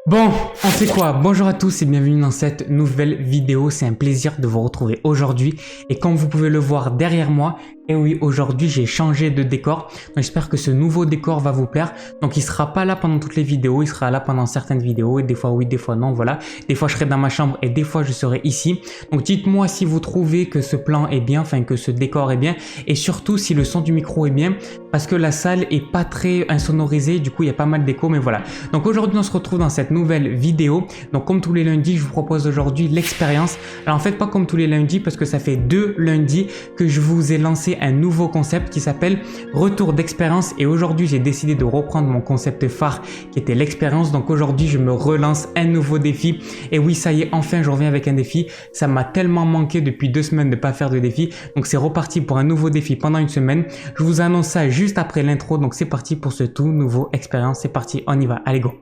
Bon, on sait quoi? Bonjour à tous et bienvenue dans cette nouvelle vidéo. C'est un plaisir de vous retrouver aujourd'hui. Et comme vous pouvez le voir derrière moi, et oui, aujourd'hui j'ai changé de décor. Donc j'espère que ce nouveau décor va vous plaire. Donc il sera pas là pendant toutes les vidéos, il sera là pendant certaines vidéos. Et des fois oui, des fois non, voilà. Des fois je serai dans ma chambre et des fois je serai ici. Donc dites-moi si vous trouvez que ce plan est bien, enfin que ce décor est bien. Et surtout si le son du micro est bien. Parce que la salle est pas très insonorisée, du coup il y a pas mal d'écho, mais voilà. Donc aujourd'hui on se retrouve dans cette nouvelle vidéo. Donc comme tous les lundis, je vous propose aujourd'hui l'expérience. Alors en fait pas comme tous les lundis parce que ça fait 2 lundis que je vous ai lancé un nouveau concept qui s'appelle retour d'expérience. Et aujourd'hui j'ai décidé de reprendre mon concept phare qui était l'expérience. Donc aujourd'hui je me relance un nouveau défi. Et oui, ça y est, enfin je reviens avec un défi. Ça m'a tellement manqué depuis 2 semaines de pas faire de défi. Donc c'est reparti pour un nouveau défi pendant une semaine. Je vous annonce ça juste après l'intro. Donc c'est parti pour ce tout nouveau expérience. C'est parti, on y va, allez go.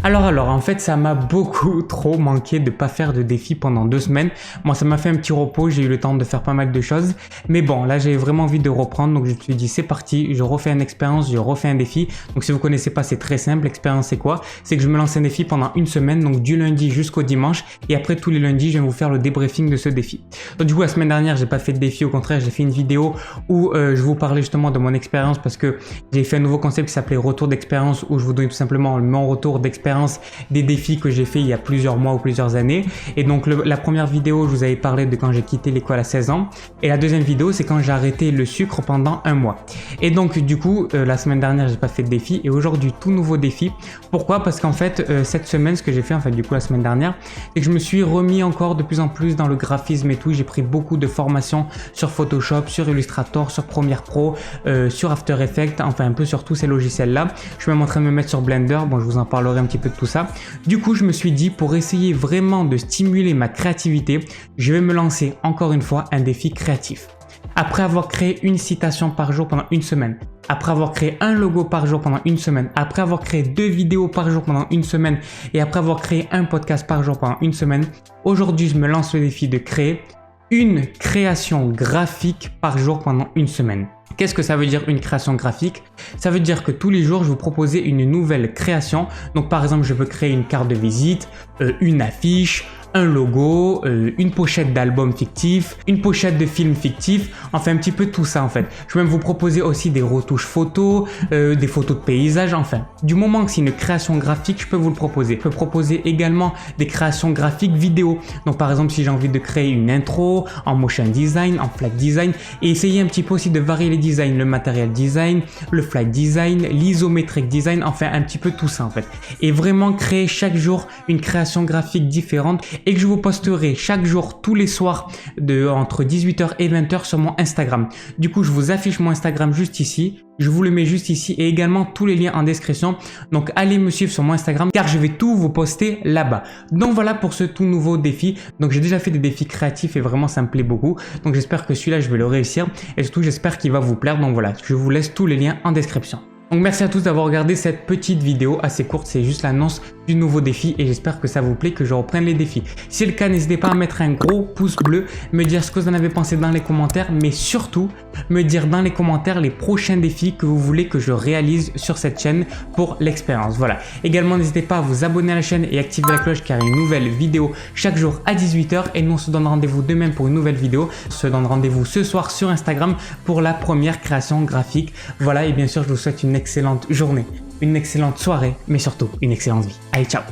Alors, en fait, ça m'a beaucoup trop manqué de pas faire de défi pendant 2 semaines. Moi, ça m'a fait un petit repos, j'ai eu le temps de faire pas mal de choses. Mais bon, là, j'ai vraiment envie de reprendre. Donc, je me suis dit, c'est parti, je refais une expérience, je refais un défi. Donc, si vous connaissez pas, c'est très simple. L'expérience, c'est quoi? C'est que je me lance un défi pendant une semaine, donc du lundi jusqu'au dimanche. Et après, tous les lundis, je vais vous faire le débriefing de ce défi. Donc, du coup, la semaine dernière, j'ai pas fait de défi. Au contraire, j'ai fait une vidéo où je vous parlais justement de mon expérience parce que j'ai fait un nouveau concept qui s'appelait retour d'expérience où je vous donne tout simplement mon retour d'expérience des défis que j'ai fait il y a plusieurs mois ou plusieurs années. Et donc la première vidéo, je vous avais parlé de quand j'ai quitté l'école à 16 ans. Et la deuxième vidéo, c'est quand j'ai arrêté le sucre pendant 1 mois. Et donc du coup, la semaine dernière, j'ai pas fait de défi. Et aujourd'hui, tout nouveau défi. Pourquoi? Parce qu'en fait, cette semaine, ce que j'ai fait, en fait, du coup, la semaine dernière, c'est que je me suis remis encore de plus en plus dans le graphisme et tout. J'ai pris beaucoup de formations sur Photoshop, sur Illustrator, sur Premiere Pro, sur After Effects, enfin un peu sur tous ces logiciels-là. Je suis même en train de me mettre sur Blender. Bon, je vous en parlerai un petit peu de tout ça. Du coup, je me suis dit, pour essayer vraiment de stimuler ma créativité, je vais me lancer encore une fois un défi créatif. Après avoir créé une citation par jour pendant une semaine, après avoir créé un logo par jour pendant une semaine, après avoir créé 2 vidéos par jour pendant une semaine et après avoir créé un podcast par jour pendant une semaine, aujourd'hui, je me lance le défi de créer une création graphique par jour pendant une semaine. Qu'est-ce que ça veut dire une création graphique? Ça veut dire que tous les jours, je vais vous proposer une nouvelle création. Donc par exemple, je peux créer une carte de visite, une affiche, un logo, une pochette d'album fictif, une pochette de film fictif, enfin un petit peu tout ça en fait. Je vais même vous proposer aussi des retouches photos, des photos de paysages, enfin. Du moment que c'est une création graphique, je peux vous le proposer. Je peux proposer également des créations graphiques vidéo. Donc par exemple, si j'ai envie de créer une intro en motion design, en flat design, et essayer un petit peu aussi de varier les designs, le matériel design, le flat design, l'isométrique design, enfin un petit peu tout ça en fait. Et vraiment créer chaque jour une création graphique différente et que je vous posterai chaque jour tous les soirs entre 18h et 20h sur mon Instagram. Du coup, je vous affiche mon Instagram juste ici. Je vous le mets juste ici et également tous les liens en description. Donc allez me suivre sur mon Instagram car je vais tout vous poster là-bas. Donc voilà pour ce tout nouveau défi. Donc j'ai déjà fait des défis créatifs et vraiment ça me plaît beaucoup. Donc j'espère que celui-là je vais le réussir et surtout j'espère qu'il va vous plaire. Donc voilà, je vous laisse tous les liens en description. Donc merci à tous d'avoir regardé cette petite vidéo assez courte, c'est juste l'annonce du nouveau défi et j'espère que ça vous plaît, que je reprenne les défis. Si c'est le cas, n'hésitez pas à mettre un gros pouce bleu, me dire ce que vous en avez pensé dans les commentaires, mais surtout me dire dans les commentaires les prochains défis que vous voulez que je réalise sur cette chaîne pour l'expérience. Voilà. Également, n'hésitez pas à vous abonner à la chaîne et activer la cloche car il y a une nouvelle vidéo chaque jour à 18h et nous on se donne rendez-vous demain pour une nouvelle vidéo. On se donne rendez-vous ce soir sur Instagram pour la première création graphique. Voilà, et bien sûr, je vous souhaite une excellente journée, une excellente soirée, mais surtout une excellente vie. Allez, ciao!